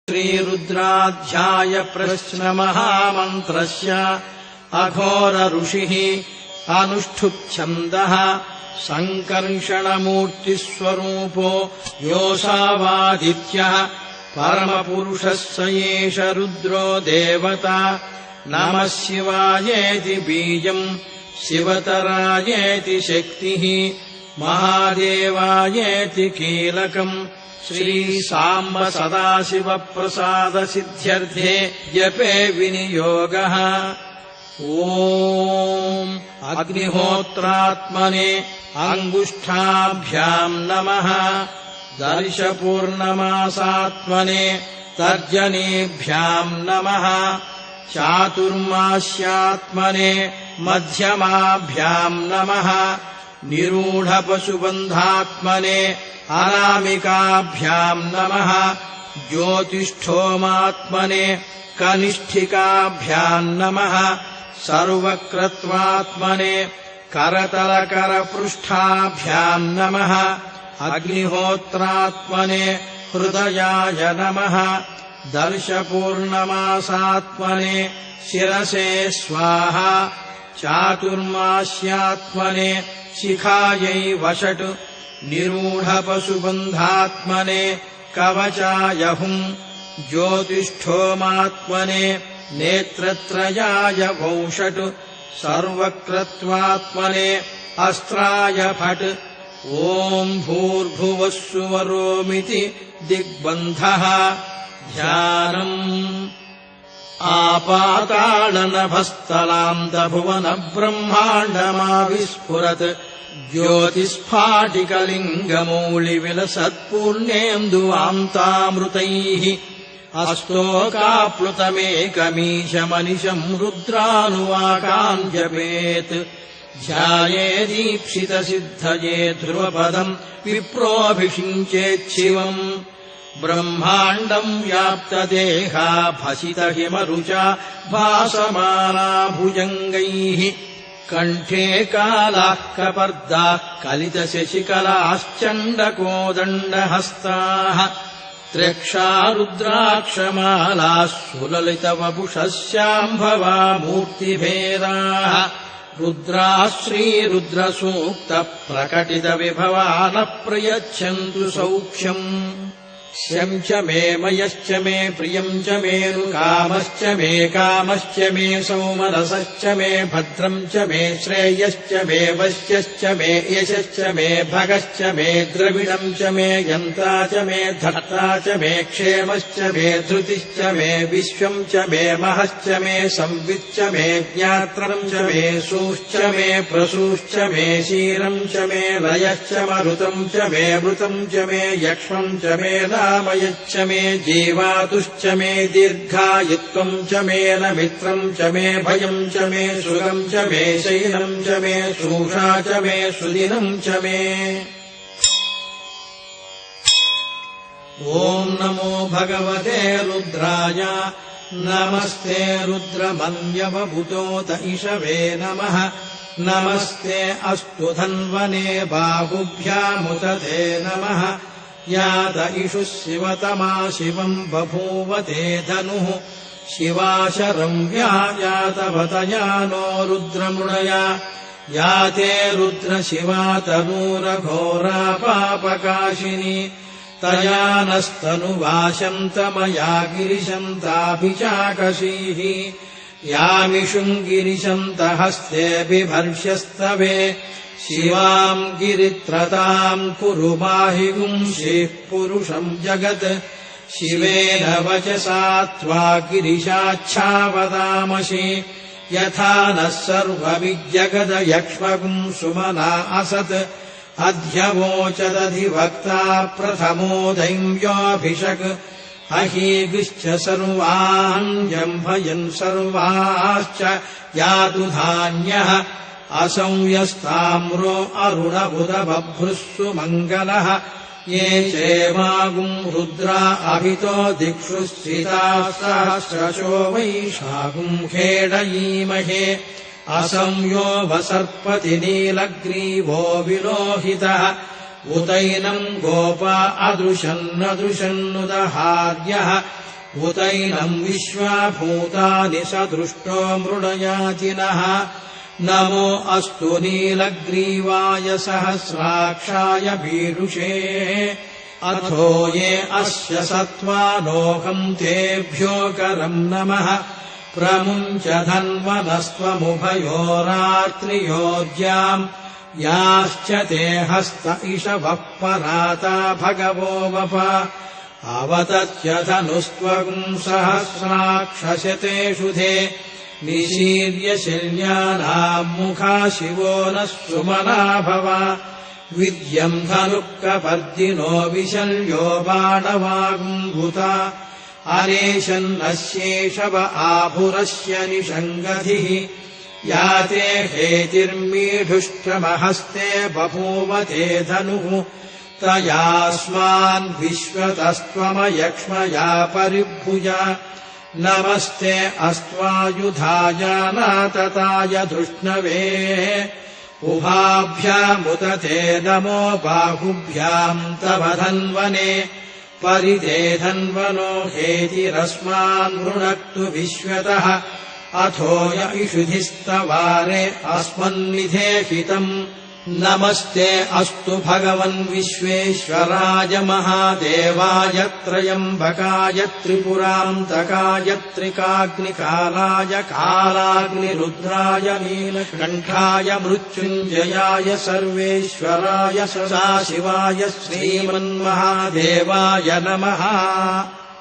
श्रीरुद्राध्याय प्रश्नमहामन्त्रस्य अघोर ऋषिः अनुष्ठुप्छन्दः सङ्कर्षणमूर्तिस्वरूपो योऽसावादित्यः परमपुरुषः स एष रुद्रो देवता। नमः शिवायेति बीजम् शिवतरायेति शक्तिः महादेवायेति कीलकम् श्रीसाम्ब सदाशिवप्रसादसिद्ध्यर्थे जपे विनियोगः। ॐ अग्निहोत्रात्मने अङ्गुष्ठाभ्याम् नमः। दर्शपूर्णमासात्मने तर्जनीभ्याम् नमः। चातुर्मास्यात्मने मध्यमाभ्याम् नमः। निरूढपशुबन्धात्मने अनामिकाभ्याम् नमः। ज्योतिष्ठोमात्मने कनिष्ठिकाभ्याम् नमः। सर्वक्रत्वात्मने करतलकरपृष्ठाभ्याम् नमः। अग्निहोत्रात्मने हृदयाय नमः। दर्शपूर्णमासात्मने शिरसे स्वाहा। चातुर्मास्यात्मने शिखायै वषट्। निरूढपशुबन्धात्मने कवचाय हुम्। ज्योतिष्ठोमात्मने नेत्रत्रयाय वौषट्। सर्वक्रत्वात्मने अस्त्राय फट्। ॐ भूर्भुवः सुवरोमिति दिग्बन्धः। ध्यानम् आपातालनभस्थलान्तभुवनब्रह्माण्डमाविस्फुरत्। ज्योतिस्फाटिकलिङ्गमौलिविलसत्पूर्णेन्दुवान्तामृतैः। अस्तोकाप्लुतमेकमीशमनिशम् रुद्रानुवाकाञ्जपेत्। ध्यायेदीप्सितसिद्धये ध्रुवपदम् विप्रोऽभिषिञ्चेच्छिवम्। ब्रह्माण्डम् व्याप्तदेहा भसितहिमरुचा भासमाना भुजङ्गैः। कण्ठे कालाः कपर्दाः कलितशशिकलाश्चण्डकोदण्डहस्ताः। त्र्यक्षा रुद्राक्षमालाः सुललितवपुषः शाम्भवा मूर्तिभेदाः। रुद्राः श्रीरुद्रसूक्तप्रकटितविभवा न प्रयच्छन्तु सौख्यम्। शं च मे मयश्च मे प्रियम् च मेऽनुकामश्च मे कामश्च मे सौमनसश्च मे भद्रम् च मे श्रेयश्च मे वश्यश्च मे यशश्च मे भगश्च मे द्रविणम् च मे यन्ता च मे धर्ता च मे क्षेमश्च मे धृतिश्च मे विश्वम् च मे महश्च मे संविच्च मे ज्ञात्रम् च मे सूश्च मे प्रसूश्च मे शीरम् च मे लयश्च मरुतम् च मे मृतम् च मे यक्ष्मम् च मे नामयच्च मे जीवातुश्च मे दीर्घायुत्वम् च मे न मित्रम् च मे भयम् च मे सुगम् च मे शैलम् च मे सूषा च मे सुदिनम् च मे। ॐ नमो भगवते रुद्राय। नमस्ते रुद्रमन्यवभूतोत इषवे नमः। नमस्ते अस्तु धन्वने बाहुभ्यामुत ते नमः। यात इषुः शिवतमा शिवम् बभूवते धनुः। शिवाशरम् यातवतया नो रुद्रमृणया। याते रुद्रशिवा तनूरघोरा पापकाशिनी। तया नस्तनुवाशन्तमया गिरिशन्ताभिचाकशीः। यामिषुम् गिरिशन्तहस्ते बिभर्ष्यस्तवे। शिवाम् गिरित्रताम् कुरु माहि गुंषिः पुरुषम् जगत्। शिवेन वचसा त्वा गिरिशाच्छावदामसि। यथा नः सर्वविज्जगदयक्ष्मगुम् सुमना असत्। अध्यवोचदधिवक्ता प्रथमो दैव्योऽभिषक्। अहीगिश्च सर्वान् जम्भयन् सर्वाश्च यातु धान्यः। असंयस्ताम्रो अरुणबुधबभ्रुः मङ्गलः। ये चेमागुम् रुद्रा अभितो दिक्षु स्थिताः सहस्रशो वैशागुम् खेडयीमहे। असंयो वसर्पति नीलग्रीवो विलोहितः। उतैनम् गोपा अदृशन्नदृशन्नुदहार्यः उतैनम् विश्वाभूतानि स दृष्टो मृडयातिनः नमो अस्तु नीलग्रीवाय सहस्राक्षाय वीरुषे अथो ये अस्य सत्त्वानोऽहम् तेभ्यो करम् नमः प्रमुञ्च धन्वनस्त्वमुभयोरात्रियोज्याम् याश्च ते हस्त इषवः पराता भगवो वप अवतत्य धनुस्त्वम् सहस्राक्षशतेषु धे निशीर्य शल्यानाम् मुखा शिवो नः सुमना भव विद्यम् धनुःकपर्दिनो विशल्यो बाणवागुम्भुता अरेशन्नस्येषव आभुरस्य निषङ्गधिः याते हेतिर्मीढुष्टमहस्ते बभूव ते धनुः तयास्मान् विश्वतस्त्वमयक्ष्मया परिभुजा नमस्ते अस्त्वायुधाय नातताय धृष्णवे उभाभ्यामुत ते नमो बाहुभ्याम् तव धन्वने परिते धन्वनो हेतिरस्मान् वृणक्तु विश्वतः अथो य इषुधिस्तवारे अस्मन्निधेहितम् नमस्ते अस्तु भगवन् विश्वेश्वराय महादेवाय त्रयम्बकाय त्रिपुरान्तकाय त्रिकाग्निकालाय कालाग्निरुद्राय नीलकण्ठाय मृत्युञ्जयाय सर्वेश्वराय सदाशिवाय श्रीमन्महादेवाय नमः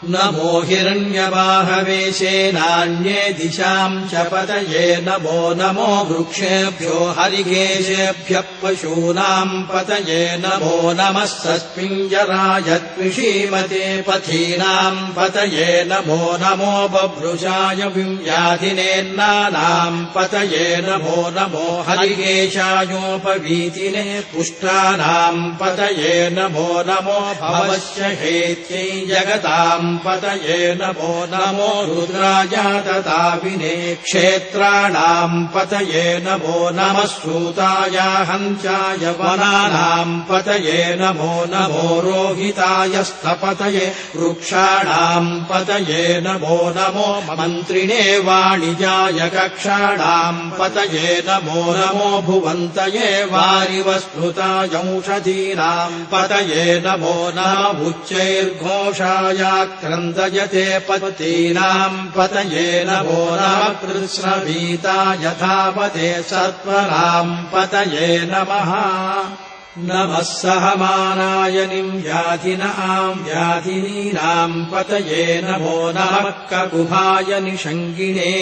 नमो हिरण्यवाहवे सेनान्ये दिशाम् च पतये नमो नमो वृक्षेभ्यो हरिकेशेभ्यः पशूनाम् पतये नमो नमः सस्मिञ्जराय त्विषीमते पथीनाम् पतये नमो नमो बभ्रुषाय व्याधिनेन्नानाम् पतये नमो नमो हरिकेशायोपवीतिने पुष्टानाम् पतये नमो नमो भवस्य हेत्यै जगताम् पतये नमो नमो रुद्राय तताविने क्षेत्राणाम् पतये नमो नमः सूताय हंसाय वनानाम् पतये नमो नमो रोहिताय स्थपतये वृक्षाणाम् पतये नमो नमो मन्त्रिणे वाणिजाय कक्षाणाम् पतये नमो नमो भुवन्तये वारिवस्मृताय औषधीनाम् पतये नमो नमः उच्चैर्घोषाय क्रन्दयते पतीनाम् पतये नमो नमः कृत्स्नवीताय धावते सत्वराम् पतये नमः नमः सहमानाय व्याधिनाम् व्याधिनीनाम् पतये नमो नमः ककुभाय निषङ्गिणे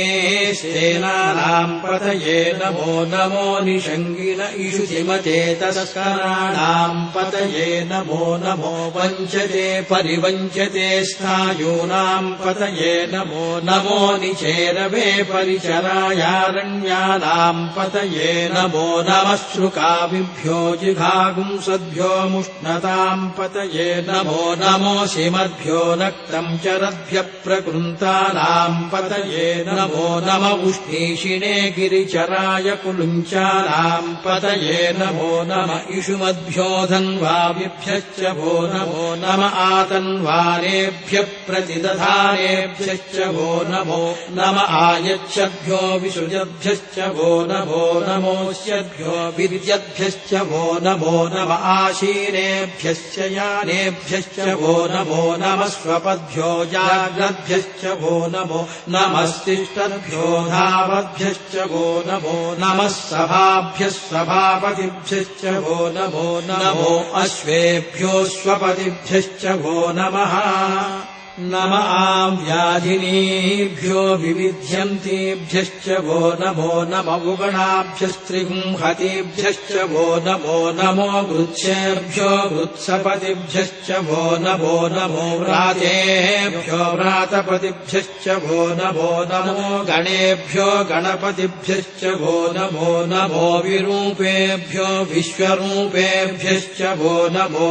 सेनानाम् पतये नमो नमो निषङ्गिण इषुधिमते तस्कराणाम् पतये नमो नमो वञ्चते परिवञ्चते स्थायूनाम् पतये नमो नमो निचेरवे परिचरायारण्यानाम् पतये नमो नमः श्रुकाभिभ्यो जिघा गुंसद्भ्यो मुष्णताम् पतये नमो नमो शिमद्भ्यो नक्तम् चरद्भ्यः प्रकृन्तानाम् पतये नमो नम उष्णीषिणे गिरिचराय कुलुञ्चानाम् पतये नमो नम इषुमद्भ्यो धन्वाभिभ्यश्च वो नमो नम आतन्वारेभ्यः प्रतिदधारेभ्यश्च वो नमो नम आयच्छद्भ्यो विसृजद्भ्यश्च वो नमोऽस्यद्भ्यो विद्यद्भ्यश्च वो नमो नम आशीनेभ्यश्च यानेभ्यश्च वो नमो नमः स्वपद्भ्यो जाग्रद्भ्यश्च वो नमो नमस्तिष्ठद्भ्यो धावद्भ्यश्च वो नमो नमः सभाभ्यः सभापतिभ्यश्च वो नमो अश्वेभ्यो स्वपतिभ्यश्च वो नमः नम व्याधिनीभ्यो विविध्यन्तेभ्यश्च वो नमो नम उगणाभ्यस्त्रिगुंहतेभ्यश्च वो नमो वृत्सेभ्यो वृत्सपतिभ्यश्च वो नमो व्रातेभ्यो व्रातपतिभ्यश्च वो नमो गणेभ्यो गणपतिभ्यश्च वो नमो विरूपेभ्यो विश्वरूपेभ्यश्च वो नमो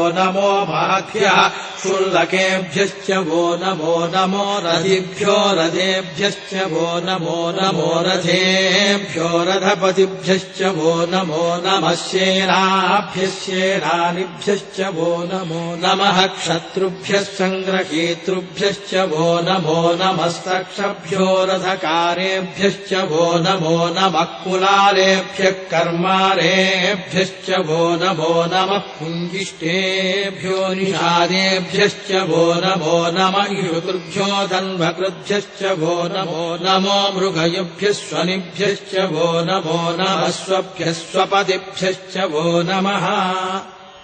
महद्भ्यः क्षुल्लकेभ्यश्च वो नमो नमो रथिभ्यो रथेभ्यश्च वो नमो नमो रथेभ्यो रथपतिभ्यश्च वो नमो नमः सेनाभ्यश्चेनानिभ्यश्च वो नमो नमः क्षत्रुभ्यः सङ्ग्रहीतृभ्यश्च वो नमो नमस्तक्षभ्यो रथकारेभ्यश्च वो नमो नमः कुलालेभ्यः कर्मारेभ्यश्च वो नमो नमः पुञ्जिष्टेभ्यो निषादेभ्यश्च वो नमो नमः ऋतुभ्यो धन्वकृभ्यश्च वो नमो नमो मृगयुभ्यः स्वनिभ्यश्च वो नमो नमः स्वभ्यः स्वपतिभ्यश्च वो नमः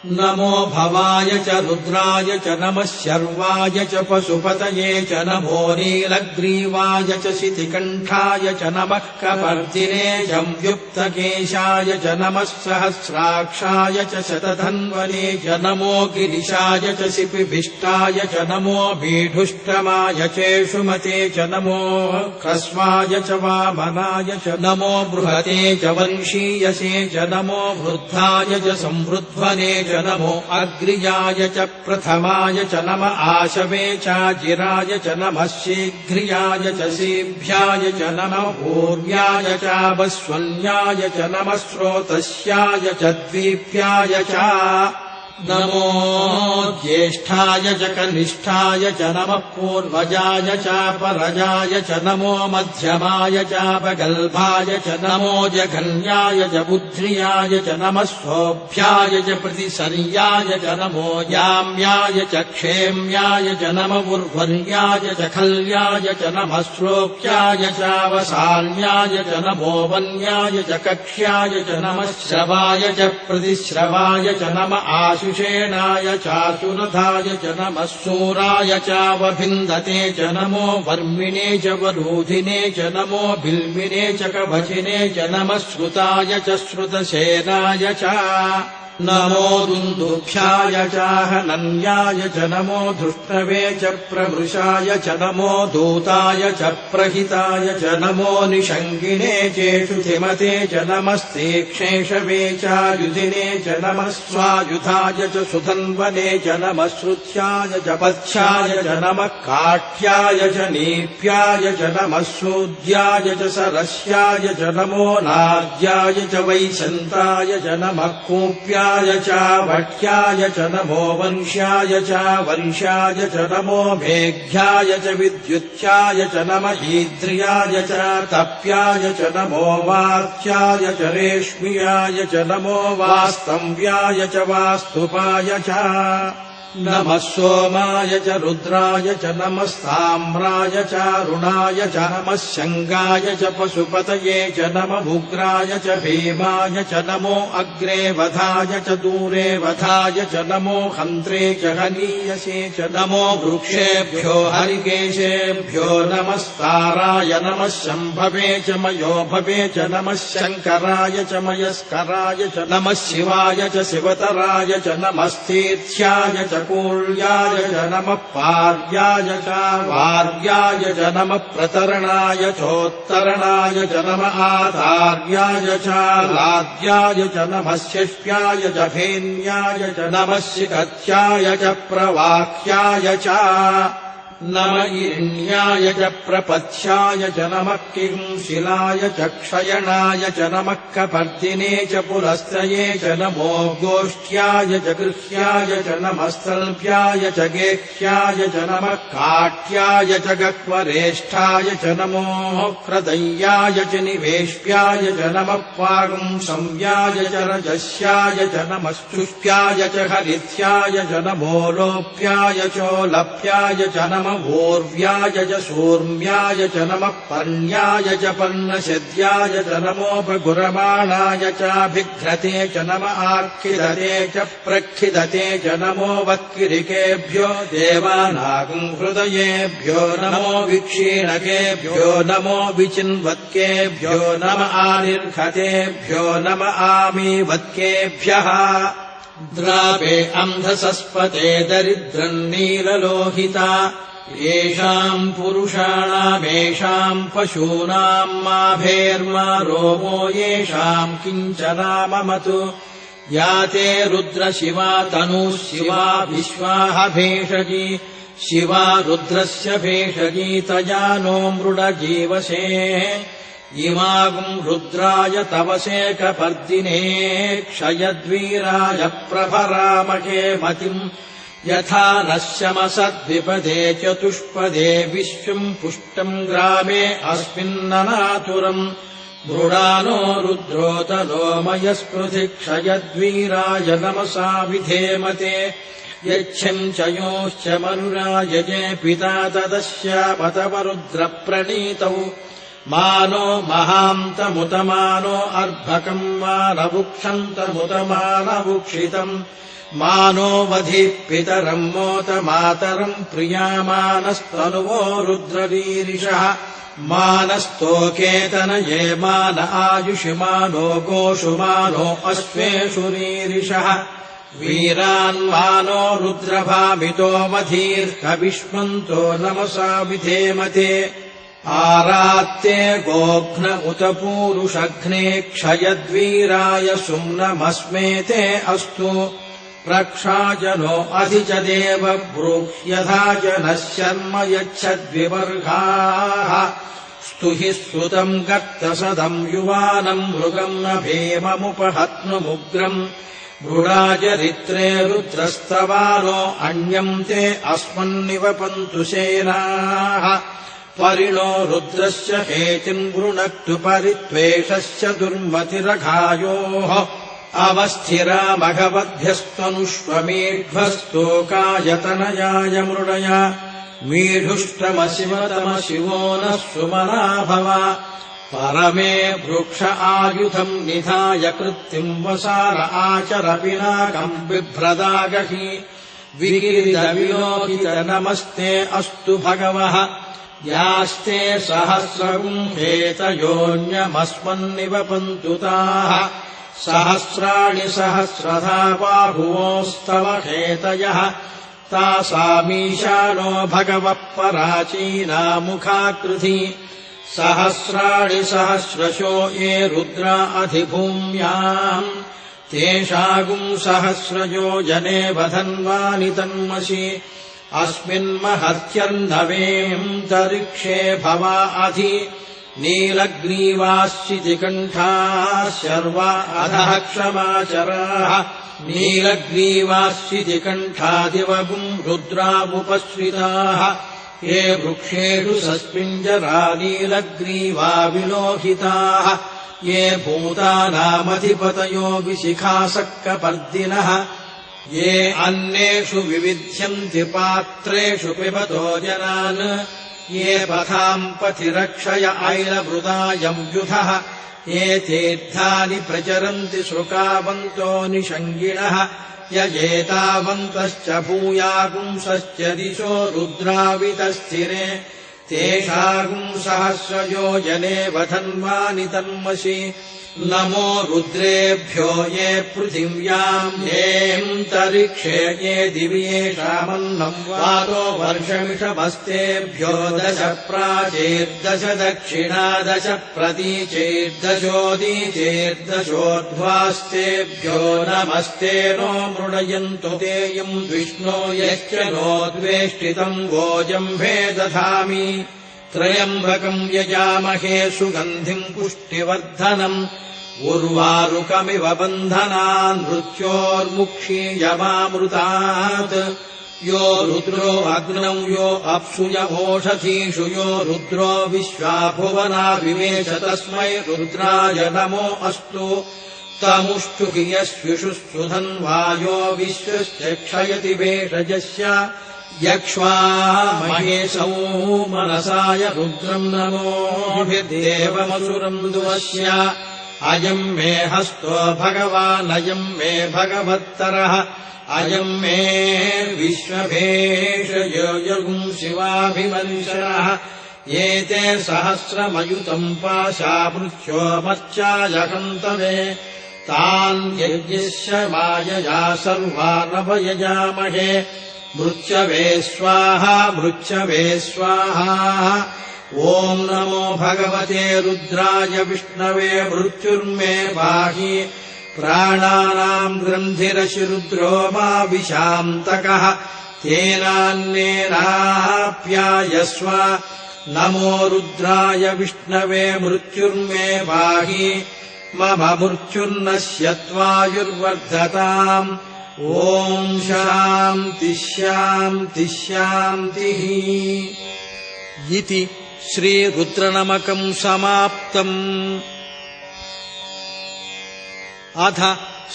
नमो भवाय च रुद्राय च नमः शर्वाय च पशुपतये च नमो नीलग्रीवाय च शितिकण्ठाय च नमः कपर्दिने संयुक्तकेशाय च नमः सहस्राक्षाय च शतधन्वने च नमो गिरिशाय च शिपिभिष्टाय च नमो बीढुष्टमाय चेषुमते च नमो ह्रस्वाय च वामनाय च नमो बृहते च वंशीयसे च नमो वृद्धाय च संवृध्वने च नमो अग्र्याय च प्रथमाय च नम आशवे चाजिराय च नमः शीघ्र्याय च सीभ्याय च नमः पूर्व्याय चावस्वन्याय च नमः स्रोतस्याय च द्वीप्याय च नमो ज्येष्ठाय च कनिष्ठाय च नमः पूर्वजाय चापरजाय च नमो मध्यमाय चापगल्भाय च नमो जघन्याय च बुद्ध्रियाय च नमः सोऽभ्याय च प्रतिसर्याय च नमो याम्याय च क्षेम्याय च नमः उर्वर्याय च खल्याय च नमः श्लोक्याय चावसान्याय च नमो वन्याय च कक्ष्याय च नमः श्रवाय च प्रतिश्रवाय च नमः आशुषेणाय चासुरथाय च नमः शूराय चावभिन्दते च नमो वर्मिणे च वरूधिने च नमो बिल्मिने च कवचिने च नमः श्रुताय च श्रुतसेनाय च नमो दुन्दुभ्याय चाहनन्याय च नमो धृष्णवे च प्रवृषाय च नमो दूताय च प्रहिताय च नमो निषङ्गिणे चेषुधिमते च नमस्तेक्षेषवे चायुधिने च नमः स्वायुधाय च सुधन्वने च नमः श्रुत्याय च पथ्याय च नमः काठ्याय च नीप्याय च नमः सूद्याय च सरस्याय च नमो नाद्याय च वैशन्ताय च नमः कूप्याय चावक्ष्याय च नमो वंश्याय चावंश्याय च नमो मेघ्याय च विद्युत्याय च नमः ईद्रियाय च तप्याय च नमो वात्याय च रेश्मियाय च नमो वास्तव्याय च वास्तुपाय च नमः सोमाय च रुद्राय च नमस्ताम्राय च रुणाय च नमः शङ्गाय च पशुपतये च नमः उग्राय च भीमाय च नमो अग्रे वधाय च दूरे वधाय च नमो हन्त्रे च हनीयसे च नमो वृक्षेभ्यो हरिकेशेभ्यो नमस्ताराय नमः शम्भवे च मयोभवे च नमः शङ्कराय च मयस्कराय च नमः शिवाय च शिवतराय च नमस्तीर्थ्याय च कूल्याय च नमः पार्याय च वार्याय च नमः प्रतरणाय चोत्तरणाय च नमः आधार्याय च लाद्याय च नमः शिष्याय च फेन्याय च नमः शिखत्याय च प्रवाक्याय च नम इण्याय च प्रपथ्याय च नमः किंशिलाय च क्षयणाय च नमः कपर्दिने च पुलस्त्रये च नमो गोष्ठ्याय च गृह्याय च नमः स्थल्प्याय च गेह्याय च नमः काठ्याय च गक्वरेष्ठाय च नमो क्रदय्याय च निवेश्याय च नमः पागुंसंव्याय च रजस्याय च नमः शुष्प्याय च हरित्याय च नमो लोप्याय चोलप्याय च नमः ऊर्व्याय च सूर्म्याय च नमः पर्ण्याय च पर्णशद्याय च नमोपगुरमाणाय चाभिघ्रते च नमः आर्खिदते च प्रक्षिदते च नमो वक्किरिकेभ्यो देवानागं हृदयेभ्यो नमो विक्षीणकेभ्यो नमो विचिन्वत्केभ्यो नम आनिर्घतेभ्यो नम आमीवत्केभ्यः द्रावे अन्धसस्पते दरिद्रम् नीललोहिता येषाम् पुरुषाणामेषाम् पशूनाम् माभेर्मा रोमो येषाम् किञ्चनाममतु या ते रुद्रशिवा तनुः शिवा विश्वाह भेषजी शिवा रुद्रस्य भेषगीतया नो मृडजीवसे इमागुम् रुद्राय तवसेकपर्दिने क्षयद्वीराय प्रभरामहे मतिम् यथा नश्यमसद्विपदे चतुष्पदे विश्वम् पुष्टम् ग्रामे अस्मिन्ननातुरम् मृडानो रुद्रोतनो मयस्पृथि क्षयद्वीराय नमसा विधेमते यच्छम् च योश्च मनुरायजे पिता तदस्यापतवरुद्रप्रणीतौ मानो महान्तमुतमानो अर्भकम् मानवुक्षन्तमुतमानवुक्षितम् मानो वधिः पितरम् मोतमातरम् प्रियामानस्तनुवो रुद्रवीरिषः मानस्तोकेतनये मान आयुषि मानो गोषु मानो अश्वेषु रीरिषः वीरान्मानो रुद्रभामितो मधीर्कविष्मन्तो नमसा विधेमते आरात्ते गोघ्न उत पूरुषघ्ने क्षयद्वीराय सुम्नमस्मेते अस्तु प्रक्षाजनो अधि च देव ब्रूह्यथा जनः शर्म यच्छद्विवर्गाः स्तुहि श्रुतम् गर्तसदम् युवानम् मृगम् न भेममुपहत्नुमुग्रम् मृडाचरित्रे रुद्रस्तवानो अन्यम् ते अस्मन्निवपन्तु सेनाः परिणो रुद्रस्य हेतिम् वृणक्तु परित्वेषस्य दुर्मतिरघायोः अवस्थिरा मघवद्भ्यस्तनुष्वमेध्वस्तोकायतनयाय मृडया मीढुष्टमशिवतमशिवो नः सुमना भव परमे वृक्ष आयुधम् निधाय कृत्तिम् वसार आचर पिनाकम् बिभ्रदागहि विगिरिदविलोकित नमस्ते अस्तु भगवः यास्ते सहस्रगुम् हेतयोऽन्यमस्मन्निवपन्तु ताः सहस्राणि सहस्रधा बाहुवोस्तव हेतयः तासामीशानो भगवः पराचीनामुखाकृति सहस्राणि सहस्रशो ये रुद्रा अधिभूम्याम् तेषागुम् सहस्रयो जने वधन्वानि तन्मसि अस्मिन्महत्यर्नवेऽन्तरिक्षे भवा अधि नीलग्रीवाश्चितिकण्ठाः शर्वा अधः क्षमाचराः नीलग्रीवाश्चितिकण्ठादिवगुम् रुद्रामुपश्रिताः ये वृक्षेषु सस्मिञ्जरा नीलग्रीवा विलोहिताः ये भूतानामधिपतयो विशिखासक्कपर्दिनः ये अन्नेषु विविध्यन्ति पात्रेषु पिबतो जनान् ये पथाम् पथिरक्षय ऐलवृदायम् युधः ये तीर्थानि प्रचरन्ति श्रुकावन्तो निषङ्गिणः यजेतावन्तश्च भूयागुंसश्च दिशो रुद्रावितस्थिरे तेषागुम् सहस्रयो जने वधन्वानि तन्मसि नमो रुद्रेभ्यो ये पृथिव्याम् येऽन्तरिक्षे ये दिवि येषामन्नम् वातो वर्षमिषमस्तेभ्यो दश प्राचेर्दश दक्षिणा दश प्रतीचेर्दशोदीचेर्दशोध्वास्तेभ्यो नमस्ते नो मृडयन्तु तेयम् विष्णो यश्च नोद्वेष्टितम् गोजम्भे दधामि त्रयम्बकम् यजामहे सुगन्धिम् पुष्टिवर्धनम् उर्वारुकमिव बन्धनान् मृत्योर्मुक्षीयमामृतात् यो रुद्रो अग्नौ यो अप्सुय ओषधीषु यो रुद्रो विश्वा भुवना विवेश तस्मै रुद्राय नमो अस्तु तमुष्टुहि यस्विषु सुधन्वायो विश्वस्य क्षयति भेषजस्य यक्ष्वा महेशौ मनसाय रुद्रम् नमोभिर्देवमसुरम् दुवस्य अयम् मे हस्तो भगवानयम् मे भगवत्तरः अयम् मे विश्वभेषयोऽयगुम् शिवाभिमन्शरः एते सहस्रमयुतम् पाशामृत्यो मर्चाय हन्तवे तान् यज्ञस्य मायया सर्वानभयजामहे मृत्यवे स्वाहा मृत्यवे स्वाहा ॐ नमो भगवते रुद्राय विष्णवे मृत्युर्मे पाहि प्राणानाम् ग्रन्थिरशिरुद्रो मा विशान्तकः तेनान्नेनाप्यायस्व नमो रुद्राय विष्णवे मृत्युर्मे पाहि मम मृत्युर्नश्य त्वायुर्वर्धताम् ॐ शान्तिः शान्तिः शान्तिः इति श्रीरुद्रनमकम् समाप्तम्। अथ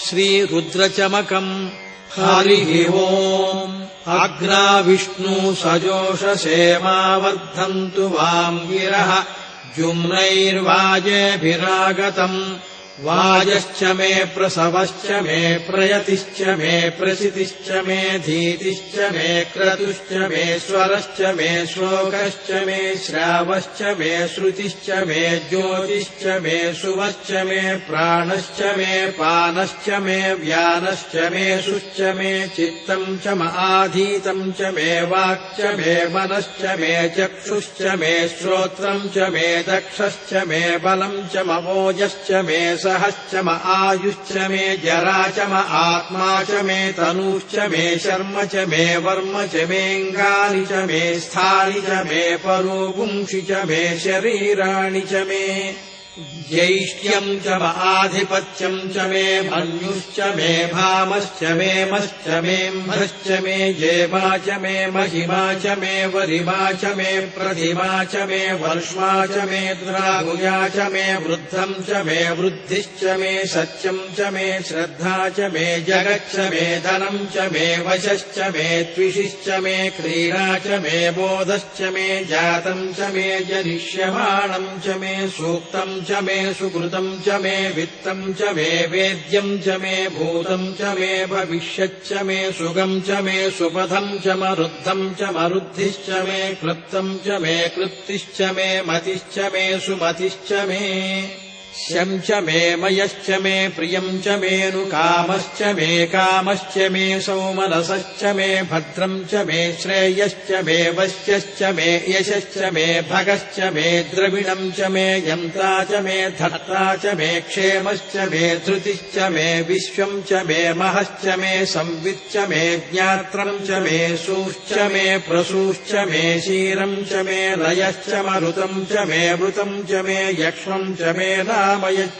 श्रीरुद्रचमकम्। हरिः ओम्। अग्राविष्णु सजोषसेमावर्धन्तु वाम् गिरः जुम्नैर्वाजेभिरागतम् वाजश्च मे प्रसवश्च मे प्रयतिश्च मे प्रसितिश्च मे धीतिश्च मे क्रतुश्च मे स्वरश्च मे श्लोकश्च मे श्रावश्च मे श्रुतिश्च मे ज्योतिश्च मे सुवश्च मे प्राणश्च मे पानश्च मे व्यानश्च मे शुश्च मे चित्तम् च आधीतम् च मे वाक्च मे मनश्च मे चक्षुश्च मे श्रोत्रम् च मे दक्षश्च मे बलम् च मवोजश्च मे सहश्च म आयुश्च मे जरा च म आत्मा च मे तनुश्च मे शर्म च मे वर्म च मेऽङ्गानि च मे स्थानि च मे परोपुंषि च मे शरीराणि च मे ज्यैष्ठ्यम् च म आधिपत्यम् च मे मन्युश्च मे भामश्च मे मश्च मेऽम्भश्च मे जेमा च मे महिमा च मे वरिमा च मे प्रतिमा च मे वर्ष्मा च मे द्रागुया च मे वृद्धम् च मे वृद्धिश्च मे सत्यम् च मे श्रद्धा च मे जगच्च मे धनम् च मे वशश्च मे त्विषिश्च मे क्रीडा च मे बोधश्च मे जातम् च मे जनिष्यमाणम् च मे सूक्तम् च मे सुकृतम् च मे वित्तम् च मे वेद्यम् च मे भूतम् च मे भविष्यच्च मे सुगम् च मे सुपथम् च मरुद्धम् च मरुद्धिश्च मे क्लृप्तम् च मे क्लृप्तिश्च मे मतिश्च मे सुमतिश्च मे शम् च मे मयश्च मे प्रियम् च मेऽनुकामश्च मे कामश्च मे सौमनसश्च मे भद्रम् च मे श्रेयश्च मे वश्यश्च मे यशश्च मे भगश्च मे द्रविणम् च मे यन्त्रा च मे धर्ता च मे क्षेमश्च मे धृतिश्च मे विश्वम् च मे महश्च मे संविच्च मे ज्ञात्रम् च मे सूश्च मे प्रसूश्च मे क्षीरम् च मे लयश्च मरुतम् च मे मृतम् च मे यक्ष्मम् च मे नामयच्च